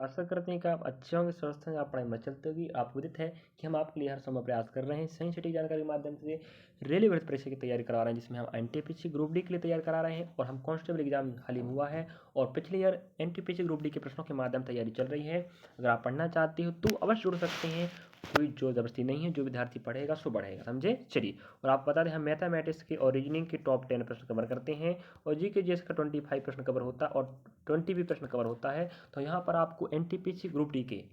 आशा करते हैं कि आप अच्छे होंगे, स्वस्थ होंगे, आप पढ़ाई में चलते होगी। आपको उदित है कि हम आपके लिए हर समय प्रयास कर रहे हैं, सही सटीक जानकारी के माध्यम से रेलवे भर्ती परीक्षा की तैयारी करवा रहे हैं, जिसमें हम एनटीपीसी ग्रुप डी के लिए तैयारी करा रहे हैं और हम कांस्टेबल एग्जाम हाल ही में हुआ है और पिछले ईयर एनटीपीसी ग्रुप डी के प्रश्नों के माध्यम तैयारी चल रही है। अगर आप पढ़ना चाहते हो तो अवश्य जुड़ सकते हैं, कोई जोर जबरदस्ती नहीं है, जो विद्यार्थी पढ़ेगा सो बढ़ेगा, समझे। चलिए, और आप बता दें हम मैथमेटिक्स के और रीजनिंग के टॉप 10 प्रश्न कवर करते हैं और जी के जीएस का 25 प्रश्न कवर होता है और 20 भी प्रश्न कवर होता है। तो यहाँ पर आपको एनटीपीसी ग्रुप डी के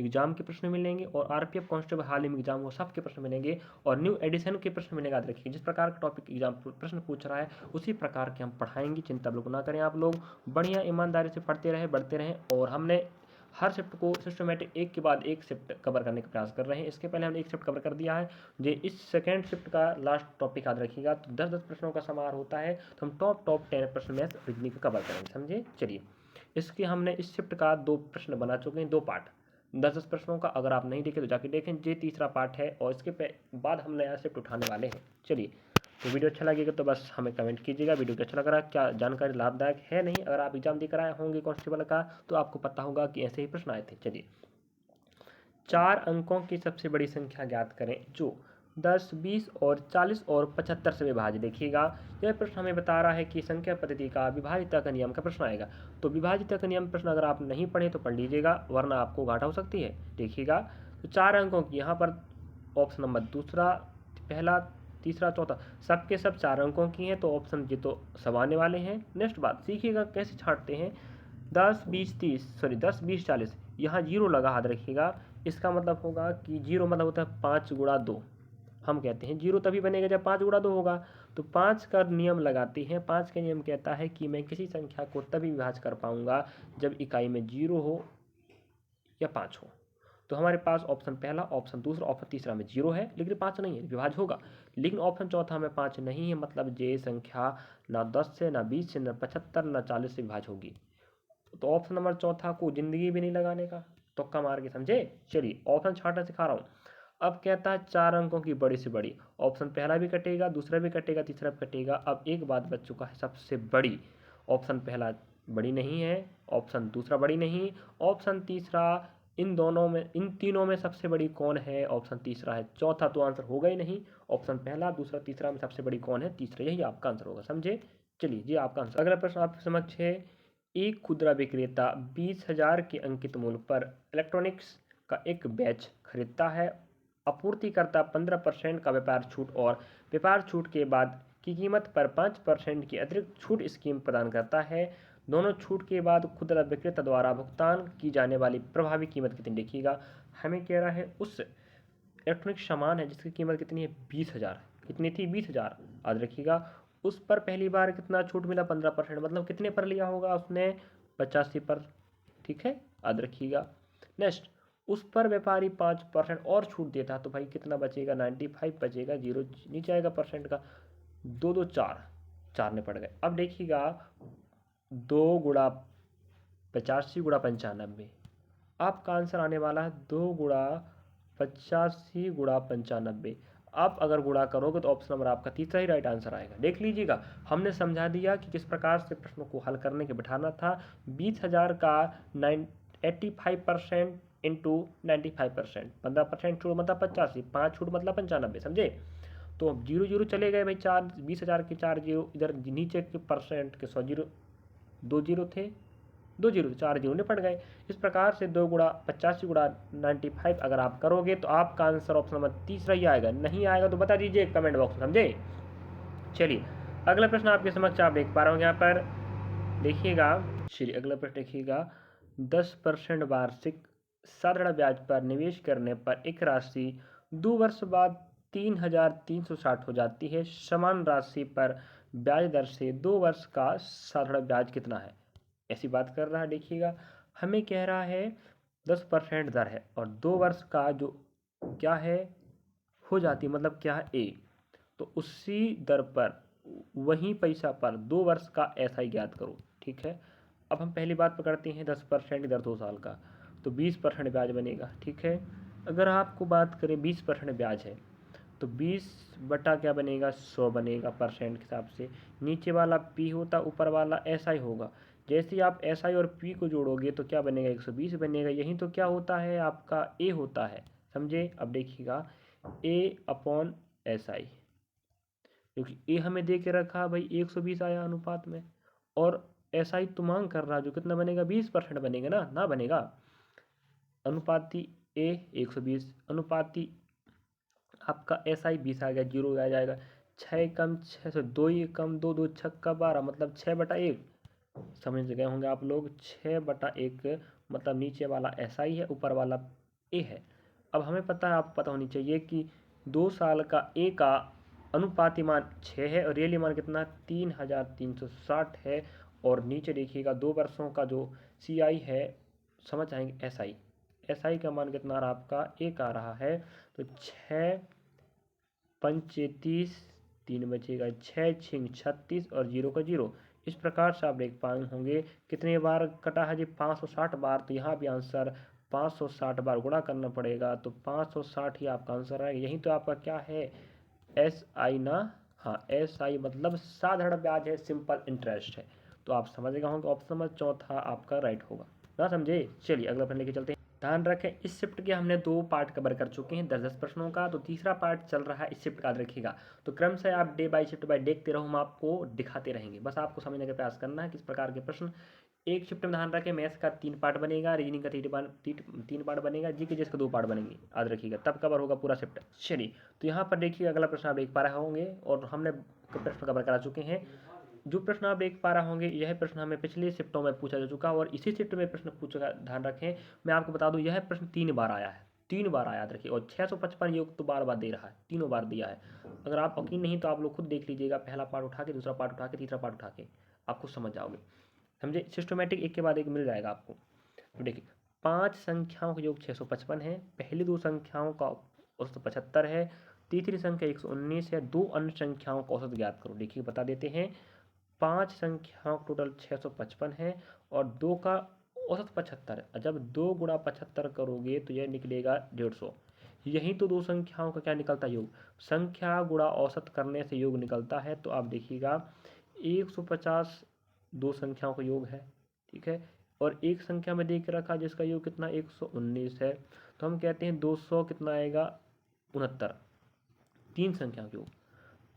एग्जाम के प्रश्न मिलेंगे और आरपीएफ कांस्टेबल हाल ही में एग्जाम वो सब के प्रश्न मिलेंगे और न्यू एडिशन के प्रश्न मिलेगा। याद रखिए, जिस प्रकार का टॉपिक एग्जाम प्रश्न पूछ रहा है उसी प्रकार के हम पढ़ाएंगे, चिंता बिल्कुल ना करें। आप लोग बढ़िया ईमानदारी से पढ़ते रहें, बढ़ते रहें और हमने हर शिफ्ट को सिस्टमेटिक एक के बाद एक शिफ्ट कवर करने का प्रयास कर रहे हैं। इसके पहले हमने एक शिफ्ट कवर कर दिया है, जो इस सेकेंड शिफ्ट का लास्ट टॉपिक याद रखिएगा। तो 10-10 प्रश्नों का समार होता है, तो हम टॉप 10 प्रश्न मैथ रीजनिंग का कवर करेंगे, समझे। चलिए, इसके हमने इस शिफ्ट का 2 प्रश्न बना चुके हैं, 2 पार्ट 10-10 प्रश्नों का। अगर आप नहीं देखे तो जाके देखें, ये तीसरा पार्ट है और इसके बाद हम नया शिफ्ट उठाने वाले हैं। चलिए, तो वीडियो अच्छा लगेगा तो बस हमें कमेंट कीजिएगा वीडियो अच्छा लग रहा है, क्या जानकारी लाभदायक है नहीं। अगर आप एग्जाम देकर आए होंगे कांस्टेबल का तो आपको पता होगा कि ऐसे ही प्रश्न आए थे। चलिए, 4 अंकों की सबसे बड़ी संख्या ज्ञात करें जो 10, 20 और 40 और 75 से विभाज्य। देखिएगा, यह प्रश्न हमें बता रहा है कि संख्या पद्धति का विभाजिता का नियम का प्रश्न आएगा। तो विभाजिता का नियम प्रश्न अगर आप नहीं पढ़े तो पढ़ लीजिएगा, वरना आपको घाटा हो सकती है। देखिएगा, तो 4 अंकों की यहाँ पर ऑप्शन नंबर दूसरा, पहला, तीसरा, चौथा सबके सब 4 अंकों की हैं, तो ऑप्शन ये तो सब आने वाले हैं। नेक्स्ट बात सीखिएगा कैसे छांटते हैं। 10, 20, 30 सॉरी 10, 20, 40 यहाँ जीरो लगा, याद रखिएगा। इसका मतलब होगा कि जीरो मतलब होता है 5 गुणा 2। हम कहते हैं जीरो तभी बनेगा जब 5 गुणा 2 होगा। तो 5 का नियम लगाते हैं। 5 का नियम कहता है कि मैं किसी संख्या को तभी विभाज्य कर पाऊंगा जब इकाई में 0 हो या 5 हो। तो हमारे पास ऑप्शन पहला, ऑप्शन दूसरा, ऑप्शन तीसरा में 0 है लेकिन 5 नहीं है, विभाज्य होगा। लेकिन ऑप्शन चौथा में 5 नहीं है, मतलब ये संख्या ना 10 से, ना 20 से, ना 75, ना 40 से विभाज्य होगी। तो ऑप्शन नंबर चौथा को जिंदगी भी नहीं लगाने का, तुक्का मार के, समझे। चलिए, ऑप्शन छांटना सिखा रहा हूँ। अब कहता है 4 अंकों की बड़ी से बड़ी। ऑप्शन पहला भी कटेगा, दूसरा भी कटेगा, तीसरा भी कटेगा। अब एक बात बच चुका है, सबसे बड़ी। ऑप्शन पहला बड़ी नहीं है, ऑप्शन दूसरा बड़ी नहीं, ऑप्शन तीसरा, इन दोनों में, इन तीनों में सबसे बड़ी कौन है? ऑप्शन तीसरा है। चौथा तो आंसर होगा ही नहीं। ऑप्शन पहला, दूसरा, तीसरा में सबसे बड़ी कौन है? तीसरा, यही आपका आंसर होगा, समझे। चलिए, ये आपका आंसर। अगला प्रश्न आपके समक्ष है। एक खुदरा विक्रेता 20,000 के अंकित मूल्य पर इलेक्ट्रॉनिक्स का एक बैच खरीदता है। आपूर्तिकर्ता 15% का व्यापार छूट और व्यापार छूट के बाद की कीमत पर 5% की अतिरिक्त छूट स्कीम प्रदान करता है। दोनों छूट के बाद खुदरा विक्रेता द्वारा भुगतान की जाने वाली प्रभावी कीमत कितनी? देखिएगा, हमें कह रहा है उस इलेक्ट्रॉनिक सामान है जिसकी कीमत कितनी है? 20,000। कितनी थी? 20,000। याद रखिएगा, उस पर पहली बार कितना छूट मिला? 15%। मतलब कितने पर लिया होगा उसने? 85 पर, ठीक है, याद रखिएगा। नेक्स्ट, उस पर व्यापारी 5% और छूट देता तो भाई कितना बचेगा? 95 बचेगा, जीरो नीचे आएगा परसेंट का। 2 2 4, 4 ने पड़ गए। अब देखिएगा, 2 गुणा 85 गुणा 95, आपका आंसर आने वाला है 2 गुणा 85 गुणा 95। आप अगर गुणा करोगे तो ऑप्शन नंबर आपका तीसरा ही राइट आंसर आएगा। देख लीजिएगा, हमने समझा दिया कि किस प्रकार से प्रश्नों को हल करने के बिठाना था। 20,000 का 85% इंटू 95%, 15% छूट मतलब 85, 5 छूट मतलब 95, समझे। तो अब 0 0 चले गए भाई, 4 20,000 के 4 जीरो इधर नीचे के परसेंट के 100 जीरो, 2 जीरो थे, 2 जीरो, 4 जीरो ने पड़ गए। इस प्रकार से 2 गुणा 85 गुणा 95 अगर आप करोगे तो आपका आंसर ऑप्शन नंबर तीसरा ही आएगा। नहीं आएगा तो बता दीजिए कमेंट बॉक्स में, समझे। चलिए, अगला प्रश्न आपके समक्ष आप देख पा रहे हो यहाँ पर, देखिएगा। चलिए, अगला प्रश्न देखिएगा। 10% वार्षिक साधारण ब्याज पर निवेश करने पर एक राशि 2 वर्ष बाद 3,360 हो जाती है। समान राशि पर ब्याज दर से 2 वर्ष का साधारण ब्याज कितना है? ऐसी बात कर रहा है। देखिएगा, हमें कह रहा है 10% दर है और 2 वर्ष का जो क्या है हो जाती, मतलब क्या है? ए। तो उसी दर पर वही पैसा पर 2 वर्ष का ऐसा ही ज्ञात करो, ठीक है। अब हम पहली बात पकड़ते हैं 10% दर 2 साल का, तो 20% ब्याज बनेगा, ठीक है। अगर आपको बात करें 20% ब्याज है तो 20 बटा क्या बनेगा? 100 बनेगा परसेंट के हिसाब से। नीचे वाला पी होता, ऊपर वाला ऐसा ही होगा। जैसे ही आप एस आई और पी को जोड़ोगे तो क्या बनेगा, 120 बनेगा। यही तो क्या होता है आपका ए होता है, समझे। अब देखिएगा ए अपॉन एस आई, क्योंकि ए हमें दे के रखा भाई 120 आया अनुपात में, और एस आई तो मांग कर रहा, जो कितना बनेगा 20% बनेगा ना बनेगा। अनुपाती ए 120, अनुपाती आपका एस आई 20 आ गया, जीरो आ जाएगा। 6 कम 6 से 2 ही कम 2, 2 छक्का 12, मतलब 6/1। समझ गए होंगे आप लोग, 6/1 मतलब नीचे वाला एस आई है, ऊपर वाला ए है। अब हमें पता है, आपको पता होनी चाहिए कि 2 साल का ए का अनुपाती मान 6 है और रियली मान कितना 3360 है। और नीचे देखिएगा 2 वर्षों का जो सी आई है, समझ आएंगे एस आई, एस आई का मान कितना आ रहा आपका एक आ रहा है। तो 6 पंचे 30, 3 बचेगा, 6 छिंग 36 और जीरो का जीरो। इस प्रकार से आप देख पाए होंगे कितने बार कटा है जी, 560 बार। तो यहाँ भी आंसर 560 बार गुणा करना पड़ेगा, तो 560 ही आपका आंसर है। यही तो आपका क्या है, एस आई ना। हाँ, एस आई मतलब साधारण ब्याज है, सिंपल इंटरेस्ट है। तो आप समझ गए होंगे, ऑप्शन नंबर चौथा आपका राइट होगा ना, समझे। चलिए अगला प्रश्न लेके चलते हैं। ध्यान रखें, इस शिफ्ट के हमने 2 पार्ट कवर कर चुके हैं 10-10 प्रश्नों का। तो तीसरा पार्ट चल रहा है इस शिफ्ट का, याद रखिएगा। तो क्रम से आप डे बाय शिफ्ट बाय देखते रहो, हम आपको दिखाते रहेंगे। बस आपको समझने का प्रयास करना है किस प्रकार के प्रश्न एक शिफ्ट में। ध्यान रखें, मैथ्स का 3 पार्ट बनेगा, रीजनिंग का 3 पार्ट बनेगा, जीके जिसके 2 पार्ट बनेंगे, याद रखिएगा, तब कवर होगा पूरा शिफ्ट। चलिए, तो यहाँ पर देखिए अगला प्रश्न आप देख पा रहे होंगे, और हमने प्रश्न कवर करा चुके हैं। जो प्रश्न आप देख पा रहे होंगे, यह प्रश्न हमें पिछले शिफ्टों में पूछा जा चुका, और इसी शिफ्ट में प्रश्न पूछा। ध्यान रखें, मैं आपको बता दूं, यह प्रश्न 3 बार आया है, 3 बार याद रखिए। और 655 योग तो बार बार दे रहा है, तीनों बार दिया है। अगर आप यकीन नहीं तो आप लोग खुद देख लीजिएगा, पहला पार्ट उठा के, दूसरा पार्ट उठा के, तीसरा पार्ट उठा के, आपको समझ जाओगे, समझे। सिस्टमेटिक एक के बाद एक मिल जाएगा आपको। तो देखिए, 5 संख्याओं का योग 655 है, पहली 2 संख्याओं का औसत 75 है, तीसरी संख्या 119 है, 2 अन्य संख्याओं का औसत ज्ञात करो। देखिए बता देते हैं, 5 संख्याओं का टोटल 655 है और 2 का औसत 75 है। जब 2 गुणा 75 करोगे तो यह निकलेगा 150। यही तो 2 संख्याओं का क्या निकलता है, योग। संख्या गुणा औसत करने से योग निकलता है। तो आप देखिएगा 150 2 संख्याओं का योग है, ठीक है। और एक संख्या में देख रखा जिसका योग कितना 119 है, तो हम कहते हैं 200 कितना आएगा 69, 3 संख्याओं का योग।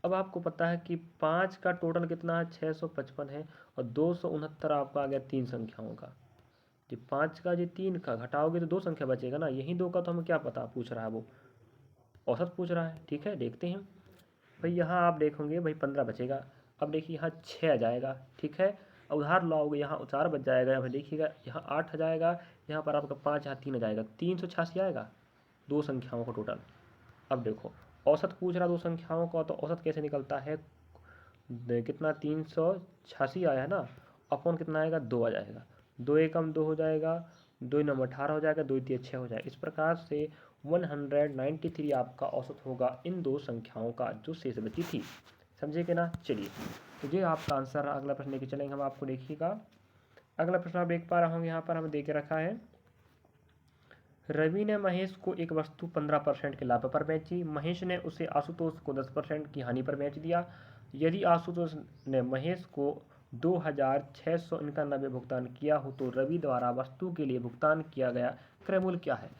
अब आपको पता है कि 5 का टोटल कितना है 655 है, और 269 आपका आ गया 3 संख्याओं का। जी 5 का जी 3 का घटाओगे तो 2 संख्या बचेगा ना, यही 2 का तो हमें क्या पता पूछ रहा है, वो औसत पूछ रहा है, ठीक है। देखते हैं भाई, यहाँ आप देखोगे भाई 15 बचेगा। अब देखिए यहाँ 6 आ जाएगा, ठीक है। अब उधार लाओगे, यहाँ 4 बच जाएगा। भाई देखिएगा यहाँ 8 आ जाएगा, यहाँ पर आपका 5, यहाँ 3 आ जाएगा, 386 आएगा 2 संख्याओं का टोटल। अब देखो, औसत पूछ रहा 2 संख्याओं का, तो औसत कैसे निकलता है, कितना 386 आया है ना, अपॉन कितना आएगा 2 आ जाएगा, 2 एकम 2 हो जाएगा, 2 नंबर 18 हो जाएगा, 2 तिया 6 हो जाएगा। इस प्रकार से 193 आपका औसत होगा इन 2 संख्याओं का जो शेष बची थी, समझे कि ना। चलिए, तो ये आपका आंसर है। अगला प्रश्न लेके चलेंगे हम, आपको देखिएगा अगला प्रश्न आप देख पा रहे होंगे, यहाँ पर हमें दे के रखा है, रवि ने महेश को एक वस्तु 15% के लाभ पर बेची, महेश ने उसे आशुतोष को 10% की हानि पर बेच दिया। यदि आशुतोष ने महेश को 2691 भुगतान किया हो तो रवि द्वारा वस्तु के लिए भुगतान किया गया क्रय मूल्य क्या है।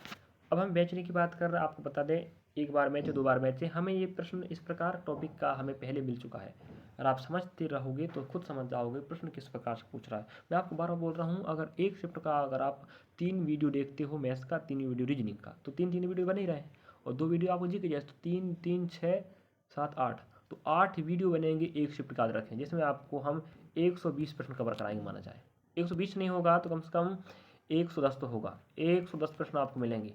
अब हम बेचने की बात कर रहे हैं, आपको बता दें, एक बार बेचे 2 बार बेचे, हमें ये प्रश्न इस प्रकार टॉपिक का हमें पहले मिल चुका है। अगर आप समझते रहोगे तो खुद समझ जाओगे प्रश्न किस प्रकार से पूछ रहा है। मैं आपको बार बार बोल रहा हूँ, अगर एक शिफ्ट का अगर आप 3 वीडियो देखते हो मैथ्स का, 3 वीडियो रीजनिंग का, तो 3 वीडियो बन ही रहे हैं, और 2 वीडियो आपको जी के जैसे, तो 3 3 6 7 8, तो 8 वीडियो बनेंगे एक शिफ्ट का, याद रखें, जिसमें आपको हम 120 प्रश्न कवर कराएंगे। माना जाए 120 नहीं होगा तो कम से कम 110 तो होगा, 110 प्रश्न आपको मिलेंगे,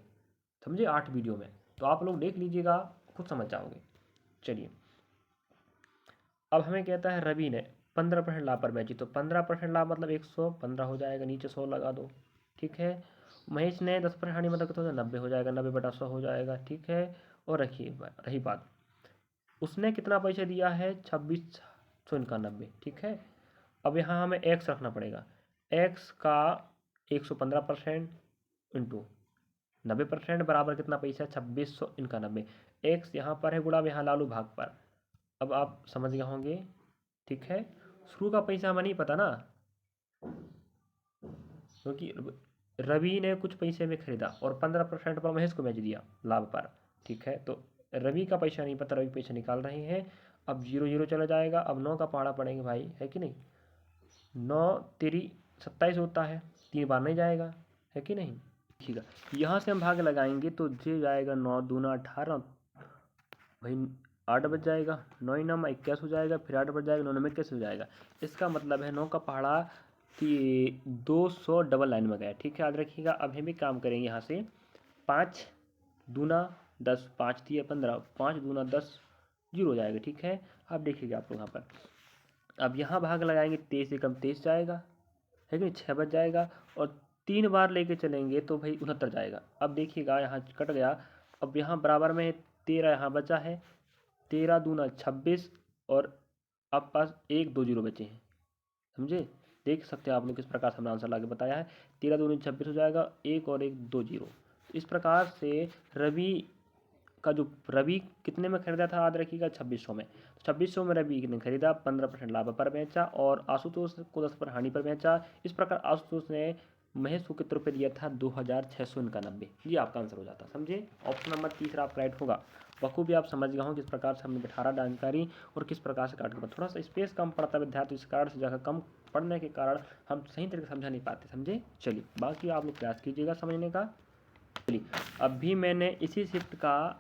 समझे, 8 वीडियो में। तो आप लोग देख लीजिएगा, खुद समझ जाओगे। चलिए, अब हमें कहता है रवि ने 15% लाभ पर बेची, तो 15% लाभ मतलब 115 हो जाएगा, नीचे 100 लगा दो, ठीक है। महेश ने 10% हानि मतलब कितना 90 हो जाएगा, 90/100 हो जाएगा, ठीक है। और रही बात, उसने कितना पैसा दिया है 2691, ठीक है। अब यहाँ हमें एक्स रखना पड़ेगा, एक्स का 115% इंटू 90% बराबर कितना पैसा 2691। एक्स यहाँ पर है गुणा में, यहाँ लालू भाग पर। अब आप समझ गए होंगे, ठीक है। शुरू का पैसा हमें नहीं पता ना, क्योंकि रवि ने कुछ पैसे में खरीदा और 15% पर महेश को बेच दिया लाभ पर, ठीक है। तो रवि का पैसा नहीं पता, रवि पैसा निकाल रहे हैं। अब 0 0 चला जाएगा। अब 9 का पहाड़ा पड़ेंगे भाई, है कि नहीं। 9 तेरी 27 होता है, 3 बार नहीं जाएगा, है कि नहीं। ठीक है, यहाँ से हम भाग लगाएंगे तो जे जाएगा 9 दूना 18 भाई, 8 बच जाएगा। 9 9 21 हो जाएगा, फिर 8 बच जाएगा, 9 9 21 हो जाएगा। इसका मतलब है 9 का पहाड़ा 200 डबल लाइन में गया, ठीक है, याद रखिएगा। अब हम भी काम करेंगे यहाँ से। 5 दूना 10, 5 दिए 15, 5 दूना 10, 0 हो जाएगा, ठीक है। अब देखिएगा आप लोग यहाँ पर, अब यहाँ भाग लगाएंगे, 23 एकम 23 जाएगा, है कि नहीं, 6 बच जाएगा। और 3 बार लेके चलेंगे तो भाई 69 जाएगा। अब देखिएगा यहाँ कट गया। अब यहाँ बराबर में 13 यहाँ बचा है, 13 दूना 26, और अब पास 1 2 0 बचे हैं, समझे। देख सकते हैं आप लोग किस प्रकार से हमने आंसर लाके बताया है। 13 दूनी 26 हो जाएगा, 1 और 1 2 0। इस प्रकार से रवि का जो रवि कितने में खरीदा था याद रखिएगा, 2600 में। 2600 में रवि ने खरीदा, 15% लाभ पर बेचा और आशुतोष को 10 पर हानि पर बेचा। इस प्रकार आशुतोष ने महेश को कितने रुपये दिया था, 2691। ये आपका आंसर हो जाता, समझे। ऑप्शन नंबर तीसरा आपका राइट होगा। बखूबी आप समझ गए हो किस प्रकार से हमने बैठा जानकारी और किस प्रकार से काट कर, थोड़ा सा स्पेस कम पड़ता है विद्यार्थी, इस कारण से जगह कम पढ़ने के कारण हम सही तरीके से समझा नहीं पाते, समझे। चलिए बाकी आप लोग प्रयास कीजिएगा समझने का। चलिए अभी मैंने इसी शिफ्ट का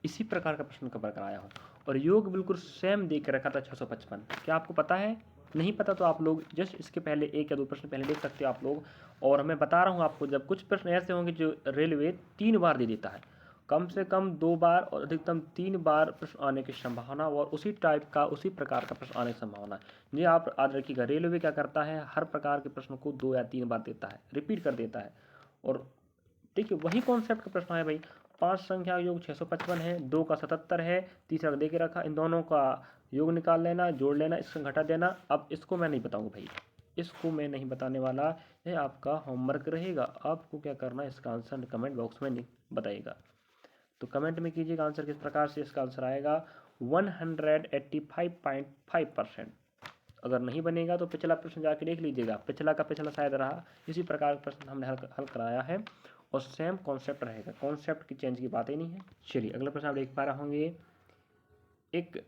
इसी प्रकार का प्रश्न कवर कराया हूँ और योग बिल्कुल सेम दे के रखा था 655। क्या आपको पता है? नहीं पता तो आप लोग जस्ट इसके पहले 1 या 2 प्रश्न पहले देख सकते हो आप लोग। और मैं बता रहा हूँ आपको, जब कुछ प्रश्न ऐसे होंगे जो रेलवे 3 बार दे देता है, कम से कम 2 बार और अधिकतम 3 बार प्रश्न आने की संभावना और उसी टाइप का उसी प्रकार का प्रश्न आने की संभावना है। ये आप याद रखिएगा, रेलवे क्या करता है, हर प्रकार के प्रश्न को 2 या 3 बार देता है, रिपीट कर देता है। और देखिए वही कॉन्सेप्ट का प्रश्न है भाई। 5 संख्या योग 655 है, 2 का 77 है, तीसरा दे के रखा, इन दोनों का योग निकाल लेना, जोड़ लेना, इसका घटा देना। अब इसको मैं नहीं बताऊंगा भाई, इसको मैं नहीं बताने वाला, ये आपका होमवर्क रहेगा। आपको क्या करना है, इसका आंसर कमेंट बॉक्स में नहीं बताइएगा। तो कमेंट में कीजिएगा आंसर किस प्रकार से इसका आंसर आएगा। 185.5%। अगर नहीं बनेगा तो पिछला प्रश्न जाके देख लीजिएगा, पिछला का पिछला शायद रहा, इसी प्रकार का प्रश्न हमने हल कराया है और सेम कॉन्सेप्ट रहेगा, कॉन्सेप्ट की चेंज की बात ही नहीं है। चलिए अगला प्रश्न आप देख पा रहे होंगे। एक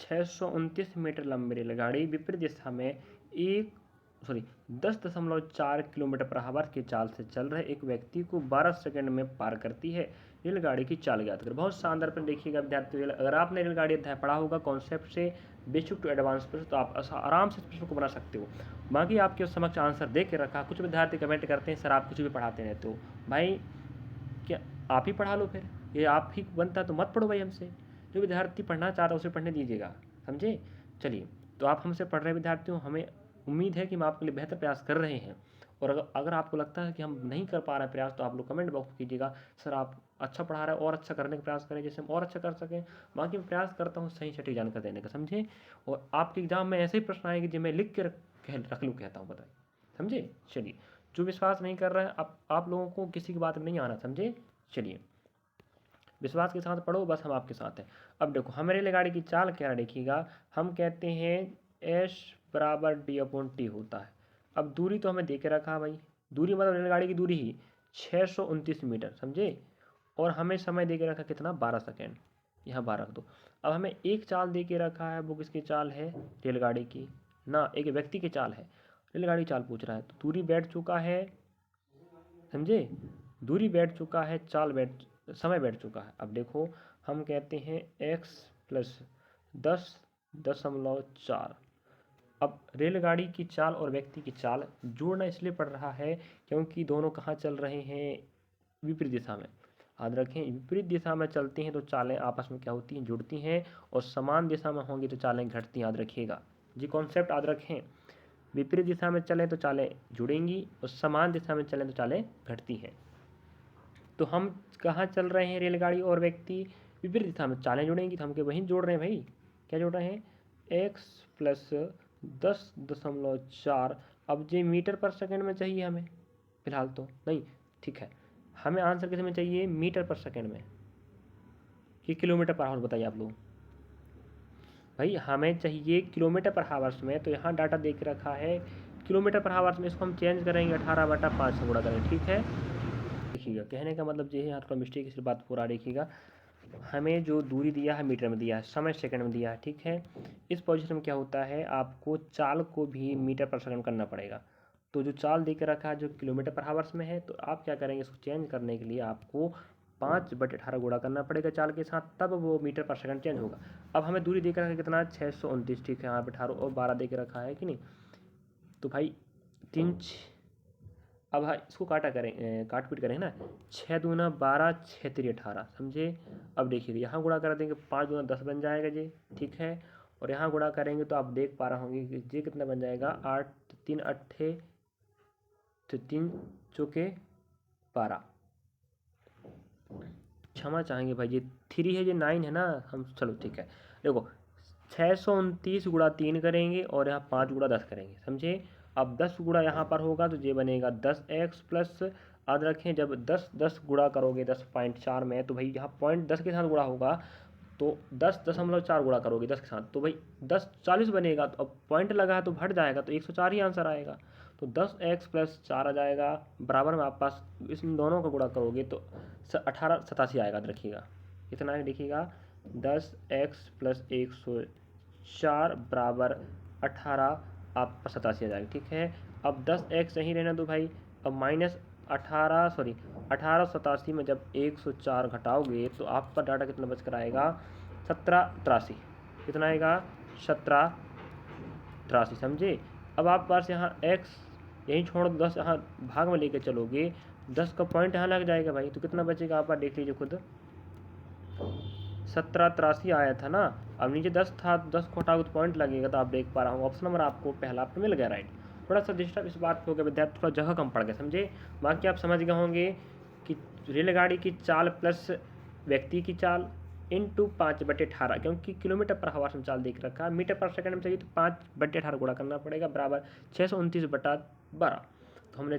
629 मीटर लंबी रेलगाड़ी विपरीत दिशा में 10.4 किलोमीटर पर आवर की चाल से चल रहे एक व्यक्ति को 12 सेकंड में पार करती है। रेलगाड़ी की चाल ज्ञात करें। बहुत शानदार पर देखिएगा विद्यार्थियों, अगर आपने रेलगाड़ी अध्याय पढ़ा होगा कॉन्सेप्ट से बेसिक टू एडवांस प्रश्न, तो आप आराम से इस प्रश्न को बना सकते हो। बाकी आपके समक्ष आंसर दे के रखा। कुछ विद्यार्थी कमेंट करते हैं सर आप कुछ भी पढ़ाते रहते हो। भाई क्या आप ही पढ़ा लो, फिर ये आप ही बनता तो मत पढ़ो भाई हमसे। जो विद्यार्थी पढ़ना चाहता है उसे पढ़ने दीजिएगा, समझे। चलिए तो आप हमसे पढ़ रहे विद्यार्थियों, हमें उम्मीद है कि हम आपके लिए बेहतर प्रयास कर रहे हैं। और अगर आपको लगता है कि हम नहीं कर पा रहे हैं प्रयास, तो आप लोग कमेंट बॉक्स में कीजिएगा सर आप अच्छा पढ़ा रहे हैं और अच्छा करने का प्रयास करें, जैसे हम और अच्छा कर सकें। बाकी मैं प्रयास करता हूँ सही सटीक जानकारी देने का, समझे। और आपके एग्जाम में ऐसे ही प्रश्न आएंगे जो मैं लिख के रख लूँ कहता हूँ, बताइए, समझे। चलिए जो विश्वास नहीं कर रहा है आप लोगों को किसी की बात में नहीं आना, समझे। चलिए विश्वास के साथ पढ़ो, बस हम आपके साथ हैं। अब देखो हमारे रेलगाड़ी की चाल क्या देखिएगा, हम कहते हैं एस बराबर D/T होता है। अब दूरी तो हमें दे के रखा भाई, दूरी मतलब रेलगाड़ी की दूरी ही 629 मीटर, समझे। और हमें समय दे के रखा कितना, 12 सेकेंड, यहाँ 12 रख दो। अब हमें एक चाल दे के रखा है, वो किसकी चाल है, रेलगाड़ी की ना, एक व्यक्ति की चाल है। रेलगाड़ी चाल पूछ रहा है तो दूरी बैठ चुका है, समझे, दूरी बैठ चुका है, समय बैठ चुका है। अब देखो हम कहते हैं x प्लस 10.4। अब रेलगाड़ी की चाल और व्यक्ति की चाल जोड़ना इसलिए पड़ रहा है क्योंकि दोनों कहाँ चल रहे हैं, विपरीत दिशा में। याद रखें विपरीत दिशा में चलते हैं तो चालें आपस में क्या होती हैं, जुड़ती हैं, और समान दिशा में होंगी तो चालें घटती हैं। याद रखिएगा जी, कॉन्सेप्ट याद रखें। विपरीत दिशा में चलें तो चालें जुड़ेंगी और समान दिशा में चलें तो चालें घटती हैं। तो हम कहाँ चल रहे हैं, रेलगाड़ी और व्यक्ति विपरीत दिशा में, चालें जुड़ेंगी तो हम वहीं जोड़ रहे हैं भाई। क्या जोड़ रहे हैं, x प्लस 10.4। अब ये मीटर पर सेकंड में चाहिए हमें, फिलहाल तो नहीं, ठीक है। हमें आंसर किस में चाहिए, मीटर पर सेकंड में कि किलोमीटर पर आवर्स, बताइए आप लोग। भाई हमें चाहिए किलोमीटर पर हावर्स में, तो यहाँ डाटा देख रखा है किलोमीटर पर आवर्स में इसको हम चेंज करेंगे 18/5 से गुणा करेंगे, ठीक है। देखिएगा कहने का मतलब ये है, यहाँ थोड़ा मिस्टेक इस बात पूरा देखिएगा। हमें जो दूरी दिया है मीटर में दिया है, समय सेकंड में दिया है, ठीक है। इस पोजीशन में क्या होता है, आपको चाल को भी मीटर पर सेकंड करना पड़ेगा। तो जो चाल दे के रखा है जो किलोमीटर पर आवर्स में है, तो आप क्या करेंगे, इसको चेंज करने के लिए आपको 5/18 गुणा करना पड़ेगा चाल के साथ, तब वो मीटर पर सेकंड चेंज होगा। अब हमें दूरी दे के रखा है कितना, 629, ठीक है। यहाँ पे 18 और 12 दे के रखा है कि नहीं, तो भाई 3 अब हाँ इसको काट पीट करें ना, 6×2 = 12, 6×3 = 18, समझे। अब देखिए यहाँ गुणा कर देंगे, 5×2 = 10 बन जाएगा जी, ठीक है। और यहाँ गुणा करेंगे तो आप देख पा रहे होंगे कि ये कितना बन जाएगा, 8 3 8 तो 3 चौके 12, क्षमा चाहेंगे भाई, ये 3 है, ये 9 है ना हम, चलो ठीक है। देखो 629 गुणा 3 करेंगे और यहाँ 5 गुणा 10 करेंगे, समझे। अब 10 गुणा यहाँ पर होगा तो ये बनेगा 10x प्लस, याद रखें जब 10 गुणा करोगे 10.4 में, तो भाई यहाँ 0.10 के साथ गुणा होगा, तो 10.4 गुणा करोगे 10 के साथ, तो भाई 10 40 बनेगा। तो अब पॉइंट लगा है तो हट जाएगा, तो 104 ही आंसर आएगा। तो 10x प्लस 4 आ जाएगा, बराबर में आप पास इन दोनों का गुणा करोगे तो 1887 आएगा, रखिएगा कितना है, देखिएगा 10x प्लस 104 बराबर 18 आपका 87 आ जाएगा, ठीक है। अब 10x यहीं रहना दो भाई, अब माइनस 1887 में जब 104 घटाओगे तो आपका डाटा कितना बच कर आएगा, 1783, कितना आएगा, 1783, समझे। अब आप पास यहाँ x यहीं छोड़ 10 यहाँ भाग में लेके चलोगे, 10 का पॉइंट यहाँ लग जाएगा भाई, तो कितना बचेगा आप देख लीजिए खुद, 1783 आया था ना। अब नीचे 10 था, 10 को हटाओगे तो पॉइंट लगेगा, तो आप देख पा रहा हूँ ऑप्शन नंबर आपको पहला आपको मिल गया राइट। थोड़ा सा डिस्टर्ब इस बात पे हो गया विद्यार्थी, थोड़ा जगह कम पड़ गया, समझे। बाकी आप समझ गए होंगे कि रेलगाड़ी की चाल प्लस व्यक्ति की चाल इंटू 5/18, क्योंकि किलोमीटर पर आवर्स में चाल देख रखा है, मीटर पर सेकंड में चाहिए तो 5/18 गुणा करना पड़ेगा, बराबर 629/12। तो हमने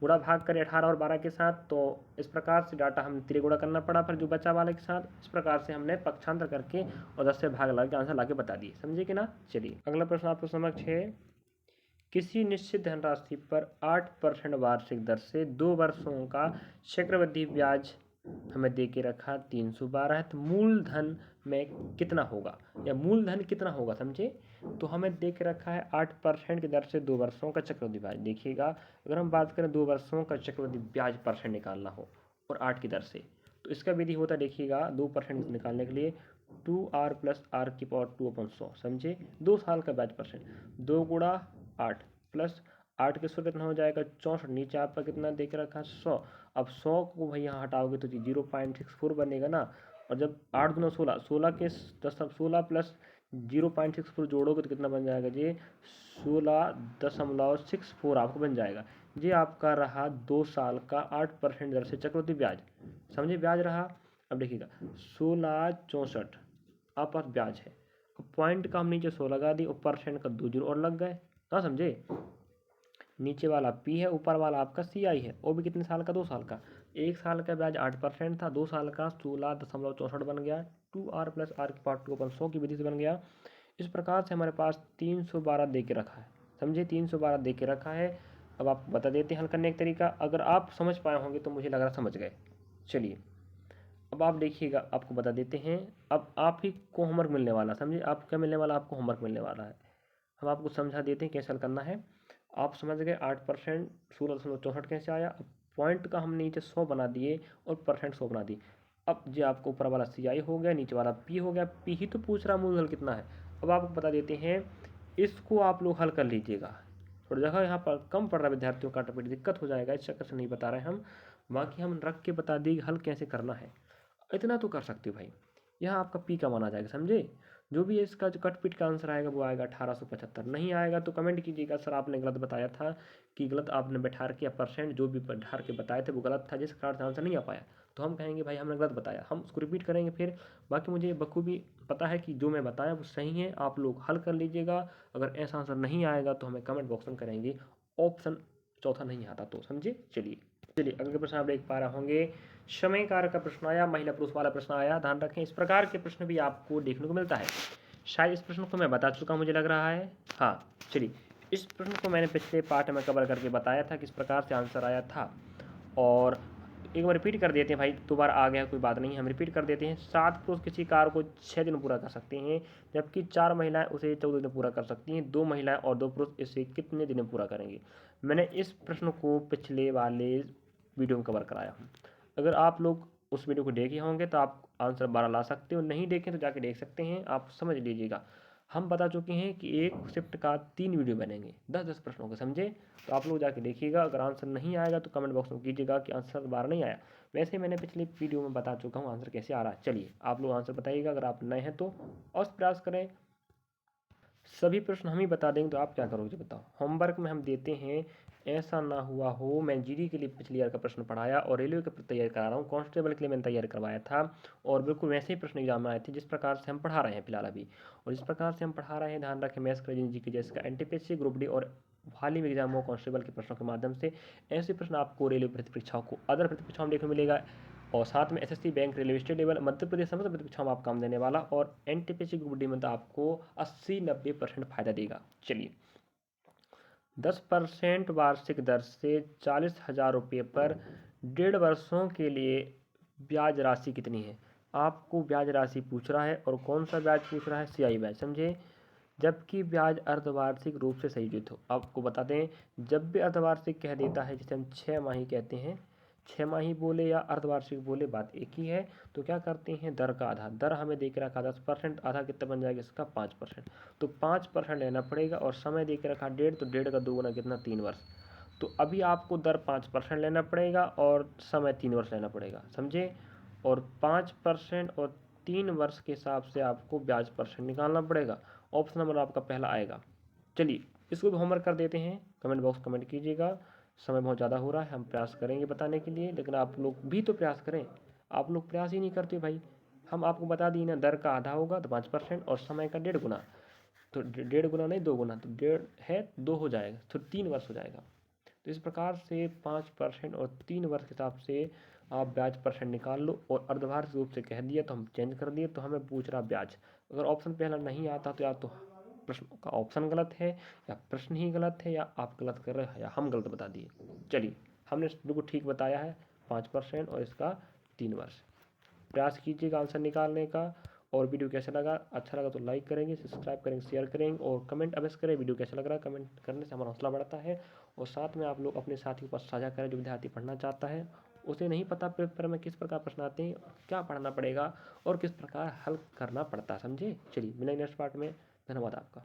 गुणा भाग करें 18 और 12 के साथ, तो इस प्रकार से डाटा हम त्रिगुणा करना पड़ा फिर जो बचा वाले के साथ, इस प्रकार से हमने पक्षांतर करके और 10 से भाग लगा के आंसर लाके बता दिए, समझे कि ना। चलिए अगला प्रश्न आपके समक्ष है, किसी निश्चित धनराशि पर 8% वार्षिक दर से 2 वर्षों का चक्रवृद्धि ब्याज हमें दे के रखा 312 है, तो मूलधन में कितना होगा, या मूलधन कितना होगा, समझे। तो हमें दे के रखा है 8% की दर से 2 वर्षों का चक्रवृद्धि ब्याज। देखिएगा अगर हम बात करें 2 वर्षों का चक्रवृद्धि ब्याज परसेंट निकालना हो और 8 की दर से, तो इसका विधि होता है, देखिएगा 2% निकालने के लिए 2r प्लस r⁴ समझे, 2 साल का ब्याज परसेंट, 2 गुणा 8 प्लस 8 के 100 कितना हो जाएगा 64, नीचे आपका कितना देख रखा है 100। अब 100 को भाई यहाँ हटाओगे तो 0.64 बनेगा ना, और जब 8 दूना 16, 16 के 16 प्लस 0.64 जोड़ोगे तो कितना बन जाएगा जी, 16.64 आपको बन जाएगा। ये आपका रहा 2 साल का 8% दर से चक्रवृद्धि ब्याज, समझे, ब्याज रहा। अब देखिएगा 1664 आप पास ब्याज है, अब पॉइंट का हम नीचे 100 लगा दी और परसेंट का 2 जीरो और लग गए, हाँ समझे। नीचे वाला P है, ऊपर वाला आपका CI है, वो भी कितने साल का, 2 साल का। 1 साल का ब्याज 8% था, 2 साल का 16.64 बन गया, 2r प्लस r⁴ की विधि से बन गया। इस प्रकार से हमारे पास 312 दे के रखा है, समझे, 312 दे के रखा है। अब आप बता देते हैं हल करने का तरीका, अगर आप समझ पाए होंगे तो मुझे लग रहा समझ गए। चलिए अब आप देखिएगा, आपको बता देते हैं, अब आप ही को होमवर्क मिलने वाला, समझे, आप क्या मिलने वाला, आपको होमवर्क मिलने वाला है। हम आपको समझा देते हैं कैसे हल करना है। आप समझ गए 8% 16.64 कैसे आया। अब पॉइंट का हमने नीचे 100 बना दिए और परसेंट 100 बना दिए। अब जो आपको ऊपर वाला CI हो गया, नीचे वाला P हो गया, P ही तो पूछ रहा मूलधन कितना है। अब आपको बता देते हैं, इसको आप लोग हल कर लीजिएगा, थोड़ी जगह यहाँ पर कम पड़ रहा है विद्यार्थियों का, टॉपिक दिक्कत हो जाएगा, इस चक्कर से नहीं बता रहे हम, बाकी हम रख के बता देंगे हल कैसे करना है, इतना तो कर सकते हो भाई। यहाँ आपका P का माना जाएगा, समझे। जो भी इसका जो कट पिट का आंसर आएगा वो आएगा 1875। नहीं आएगा तो कमेंट कीजिएगा, सर आपने गलत बताया था, कि गलत आपने बैठा के परसेंट जो भी बैठा के बताए थे वो गलत था, जिस कारण से आंसर नहीं आ पाया। तो हम कहेंगे भाई हमने गलत बताया, हम उसको रिपीट करेंगे फिर। बाकी मुझे बखूबी पता है कि जो मैं बताया वो सही है, आप लोग हल कर लीजिएगा। अगर ऐसा आंसर नहीं आएगा तो हमें कमेंट बॉक्स में करेंगे, ऑप्शन चौथा नहीं आता तो, समझे। चलिए अगले प्रश्न आप देख पा रहे होंगे, समय कारक का प्रश्न आया, महिला पुरुष वाला प्रश्न आया, ध्यान रखें इस प्रकार के प्रश्न भी आपको देखने को मिलता है। शायद इस प्रश्न को मैं बता चुका मुझे लग रहा है, हाँ। चलिए इस प्रश्न को मैंने पिछले पार्ट में कवर करके बताया था किस प्रकार से आंसर आया था, और एक बार रिपीट कर देते हैं भाई, दोबारा आ गया कोई बात नहीं, हम रिपीट कर देते हैं। 7 पुरुष किसी कार्य को 6 दिन पूरा कर सकते हैं, जबकि 4 महिलाएं उसे 14 दिन पूरा कर सकती हैं। 2 महिलाएं और 2 पुरुष इसे कितने दिन में पूरा करेंगे? मैंने इस प्रश्न को पिछले वाले वीडियो में कवर कराया हूँ। अगर आप लोग उस वीडियो को देखे होंगे तो आप आंसर 12 ला सकते हो, नहीं देखें तो जाके देख सकते हैं, आप समझ लीजिएगा। हम बता चुके हैं कि एक शिफ्ट का 3 वीडियो बनेंगे 10-10 प्रश्नों के, समझे? तो आप लोग जाके देखिएगा। अगर आंसर नहीं आएगा तो कमेंट बॉक्स में कीजिएगा कि आंसर 12 नहीं आया। वैसे मैंने पिछले वीडियो में बता चुका हूँ आंसर कैसे आ रहा है। चलिए आप लोग आंसर बताइएगा, अगर आप नए हैं तो और प्रयास करें। सभी प्रश्न हम ही बता देंगे तो आप क्या करोगे बताओ। होमवर्क में हम देते हैं, ऐसा ना हुआ हो। मैं जीडी के लिए पिछले ईयर का प्रश्न पढ़ाया और रेलवे का तैयारी करा रहा हूँ, कांस्टेबल के लिए मैंने तैयारी करवाया था, और बिल्कुल वैसे ही प्रश्न एग्जाम में आए थे जिस प्रकार से हम पढ़ा रहे हैं फिलहाल अभी। और जिस प्रकार से हम पढ़ा रहे हैं, ध्यान रखें, मैथ्स जी के जैसे एनटीपीसी, ग्रुप डी और हाल ही में एग्जाम हुआ कांस्टेबल के प्रश्नों के माध्यम से ऐसे प्रश्न आपको रेलवे भर्ती परीक्षाओं को अदर भर्ती परीक्षाओं में देखने को मिलेगा। और साथ में SSC, bank, railway, state level, Madhya Pradesh समस्त भर्ती परीक्षाओं में आप काम देने वाला, और एनटीपीसी ग्रुप डी में तो आपको 80-90% फायदा देगा। चलिए, 10% वार्षिक दर से 40,000 रुपये पर 1.5 वर्षों के लिए ब्याज राशि कितनी है? आपको ब्याज राशि पूछ रहा है, और कौन सा ब्याज पूछ रहा है? सीआई ब्याज, समझे? जबकि ब्याज अर्धवार्षिक रूप से संयोजित हो। आपको बता दें, जब भी अर्धवार्षिक कह देता है, जिसे हम 6 माही कहते हैं, 6 माही बोले या अर्धवार्षिक बोले बात एक ही है। तो क्या करते हैं, दर का आधा, दर हमें दे के रखा 10%, आधा कितना बन जाएगा इसका 5%, तो 5% लेना पड़ेगा। और समय दे के रखा 1.5, तो 1.5 का 2 गुना कितना, 3 वर्ष। तो अभी आपको दर 5% लेना पड़ेगा और समय 3 वर्ष लेना पड़ेगा, समझे? और 5% और 3 वर्ष के हिसाब से आपको ब्याज परसेंट निकालना पड़ेगा। ऑप्शन नंबर आपका पहला आएगा। चलिए इसको भी होमवर्क कर देते हैं, कमेंट बॉक्स कमेंट कीजिएगा। समय बहुत ज़्यादा हो रहा है, हम प्रयास करेंगे बताने के लिए, लेकिन आप लोग भी तो प्रयास करें। आप लोग प्रयास ही नहीं करते भाई। हम आपको बता दिए ना, दर का आधा होगा तो 5%, और समय का 1.5 गुना, तो 1.5 गुना नहीं 2 गुना, तो 1.5 है 2 हो जाएगा, तो 3 वर्ष हो जाएगा। तो इस प्रकार से 5% और 3 वर्ष के हिसाब से आप ब्याज परसेंट निकाल लो। और अर्धवार्षिक रूप से कह दिया तो हम चेंज कर दिए, तो हमें पूछ रहा ब्याज। अगर ऑप्शन पहला नहीं आता तो या तो प्रश्न का ऑप्शन गलत है, या प्रश्न ही गलत है, या आप गलत कर रहे हैं, या हम गलत बता दिए। चलिए, हमने बिल्कुल ठीक बताया है, 5% और इसका 3 वर्ष। प्रयास कीजिएगा आंसर निकालने का। और वीडियो कैसा लगा, अच्छा लगा तो लाइक करेंगे, सब्सक्राइब करेंगे, शेयर करेंगे, और कमेंट अवश्य करें वीडियो कैसा लग रहा है। कमेंट करने से हमारा हौसला बढ़ता है। और साथ में आप लोग अपने साथियों के पास साझा करें, जो विद्यार्थी पढ़ना चाहता है, उसे नहीं पता पेपर में किस प्रकार प्रश्न आते हैं, क्या पढ़ना पड़ेगा और किस प्रकार हल करना पड़ता है, समझे? चलिए मिलेंगे नेक्स्ट पार्ट में। धन्यवाद आपका।